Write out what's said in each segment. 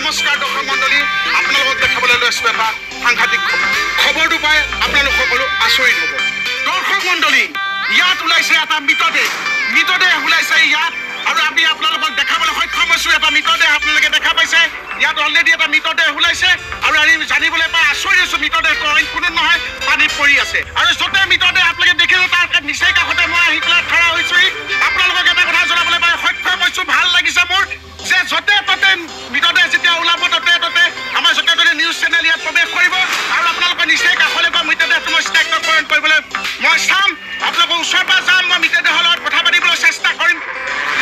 নমস্কাৰ দৰ্শক মণ্ডলী আপোনালোকক দেখাবলৈ লৈছো এটা সাংঘাতিক খবৰটো পাই আপোনালোক সকলো আচৰিত হ'ব দৰ্শক মণ্ডলী ইয়াত ওলাইছে এটা মৃতদেহ ওলাইছে ইয়াত আৰু আমি আপোনালোকক দেখাবলৈ সক্ষম হৈছো এটা মৃতদেহ আপোনালোকে দেখা পাইছে ইয়াত অলৰেডি এটা মৃতদেহ ওলাইছে আৰু আমি জানিবলৈ পাই আচৰিত হৈছো মৃতদেহটো অইন কোনো নহয় পানীত পৰি আছে আৰু য'তে মৃতদেহ আপোনালোকে দেখিছে তাৰ নিচেই কাষতে মই আহি পেলাই খাৰা হৈছো আপোনালোকক এটা কথা জনাবলৈ পাই সক্ষম হৈছো ভাল লাগিছে মোৰ যে য'তে ত'তে মৃতদেহ যেতিয়া ওলাব ত'তে আমাৰ য'তে ত'তে নিউজ চেনেল ইয়াত প্ৰৱেশ কৰিব আৰু আপোনালোকৰ নিচেই কাষলৈ বা মৃতদেহটো মই চিনাক্তকৰণ কৰিবলৈ মই চাম আপোনালোকৰ ওচৰৰ পৰা যাম মই মৃতদেহৰ লগত কথা পাতিবলৈ চেষ্টা কৰিম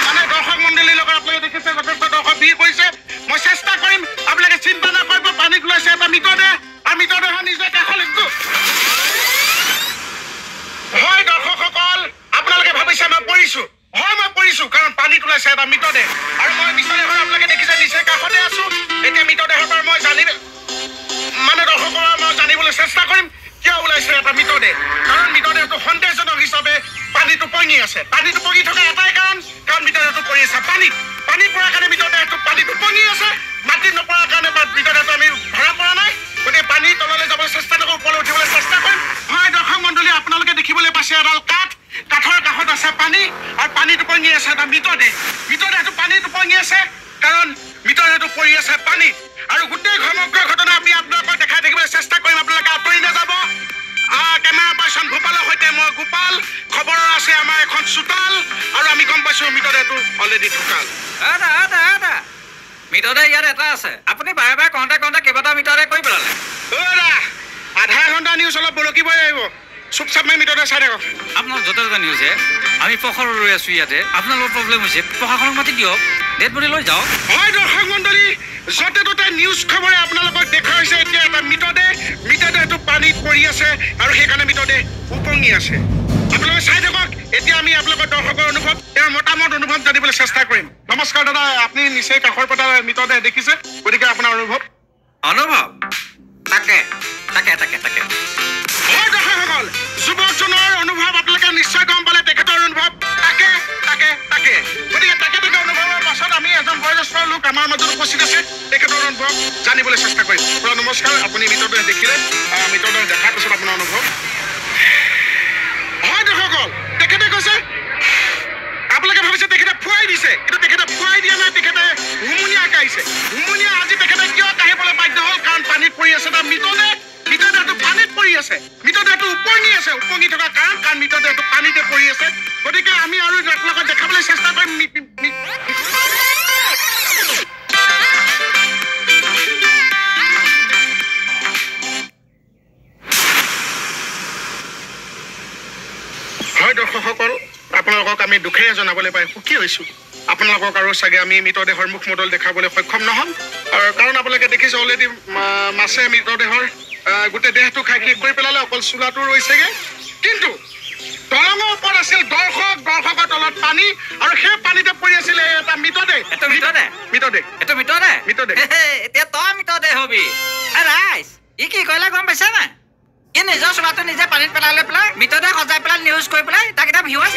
মানে দৰ্শক মণ্ডলীৰ লগত আপোনালোকে দেখিছে যথেষ্ট দৰ্শক ভিৰ কৰিছে মই চেষ্টা কৰিম আপোনালোকে চিন্তা নকৰিব পানীত ওলাইছে এটা মৃতদেহ আৰু মৃতদেহৰ নিজৰ কাষলৈ হয় দৰ্শকসকল আপোনালোকে ভাবিছে মই পৰিছো কাৰণ পানীত ওলাইছে এটা মৃতদেহ আৰু মই মৃতদেহৰ আপোনালোকে দেখিছে নিচেই কাষতে আছো এতিয়া মৃতদেহৰ পৰা মই জানিবলৈ চেষ্টা কৰিম কিয় ওলাইছে এটা মৃতদেহ কাৰণ মৃতদেহটো সন্দেহজনক হিচাপে পানীত উপঙি আছে পানীত উপঙি থকা এটাই কাৰণ মৃতদেহটো পৰি আছে পানী পৰাৰ কাৰণে মৃতদেহটো পানীত উপঙি আছে মাটিত নপৰাৰ কাৰণে মৃতদেহটো আমি ধৰা পৰা নাই গতিকে পানীৰ তললৈ যাবলৈ চেষ্টা নকৰোঁ ওপৰলৈ উঠিবলৈ চেষ্টা কৰিম হয় দৰ্শক মণ্ডলী আপোনালোকে দেখিবলৈ পাইছে এডাল কাঠৰ কাষত আছে পানী আৰু পানীত উপঙি আছে এটা মৃতদেহটো পানীত উপঙি আছে কাৰণ মৃতদেহটো পৰি আছে পানীত আৰু গোটেই সমগ্ৰ ঘটনা আমি আপোনালোকক দেখাই থাকিবলৈ চেষ্টা কৰিম আপোনালোকে আঁতৰি নাযাব কেমেৰা পাৰ্চন ভূপালৰ সৈতে মই গোপাল খবৰ আছে আমাৰ এখন চোতাল আৰু আমি গম পাইছো মৃতদেহটো অলৰেডি ঢুকাল মৃতদেহ ইয়াত এটা আছে আপুনি বাৰে কওঁতে কেইবাটা মৃতদেহ কৰি পেলালে আধা ঘণ্টা নিউজ অলপ বলকিবই লাগিব চুপচাপ মাৰি মৃতদেহ চাই থাকক আপোনাৰ য'তে নিউজে আমি প্ৰখৰ ৰৈ আছো ইয়াতে আপোনালোকৰ প্ৰব্লেম হৈছে প্ৰশাসনক মাতি দিয়ক ডেড বডি লৈ যাওক হয় দৰ্শক মণ্ডলী য'তে ত'তে নিউজ খবৰে আপোনালোকক দেখুৱাইছে এতিয়া এটা মৃতদেহটো পানীত পৰি আছে আৰু সেইকাৰণে মৃতদেহ উপঙি আছে আপোনালোকে চাই থাকক এতিয়া আমি আপোনালোকৰ দৰ্শকৰ অনুভৱ তেওঁৰ মতামত অনুভৱ জানিবলৈ চেষ্টা কৰিম নমস্কাৰ দাদা আপুনি নিচেই কাষৰ পৰা মৃতদেহ দেখিছে গতিকে আপোনাৰ অনুভৱ তাকে হয় দৰ্শকসকল যুৱকজনৰ অনুভৱ আপোনালোকে নিশ্চয় গম পালে তেখেতৰ অনুভৱ তাকে গতিকে তাকে অনুভৱৰ পাছত আমি এজন বয়োজ্যেষ্ঠ লোক আমাৰ মাজত উপস্থিত আছে তেখেতৰ অনুভৱ জানিবলৈ চেষ্টা কৰিম নমস্কাৰ আপুনি মৃতদেহ দেখিলে মৃতদেহ দেখাৰ পিছত আপোনাৰ অনুভৱ হয় দৰ্শকসকল তেখেতে কৈছে আপোনালোকে ভাবিছে তেখেতে ফুৱাই দিছে কিন্তু তেখেতে ফুৱাই দিয়া নাই তেখেতে হুমুনিয়াকে আহিছে আজি তেখেতে কিয় কাঢ়িবলৈ বাধ্য হ'ল কাৰণ পানীত পৰি আছে এটা মৃতদেহটো পানীত পৰি আছে মৃতদেহটো উপঙি থকা কাৰণ মৃতদেহটো পানীতে পৰি আছে গতিকে আমি আৰু আপোনালোকক দেখাবলৈ চেষ্টা কৰিম হয় দৰ্শকসকল আপোনালোকক আমি দুখেৰে জনাবলৈ পাই সুখী হৈছো আপোনালোকক আৰু চাগে আমি মৃতদেহৰ মুখমণ্ডল দেখাবলৈ সক্ষম নহ'ম কাৰণ আপোনালোকে দেখিছে অলৰেডি মাছে মৃতদেহৰ গোটেই দেহটো খাই শেষ কৰি পেলালে অকল চোলাটো ৰৈছেগে কিন্তু দলঙৰ ওপৰত আছিল দৰ্শকৰ তলত পানী আৰু সেই পানীতে পৰি আছিলে এটা মৃতদেহ এতিয়া তই মৃতদেহ হবি ৰাইজ ই কি কৰিলে গম পাইছে নাই ই নিজৰ চোলাটো নিজে পানীত পেলাই মৃতদেহ সজাই পেলাই নিউজ কৰি পেলাই তাক এটা ভিউৱাৰ্ছ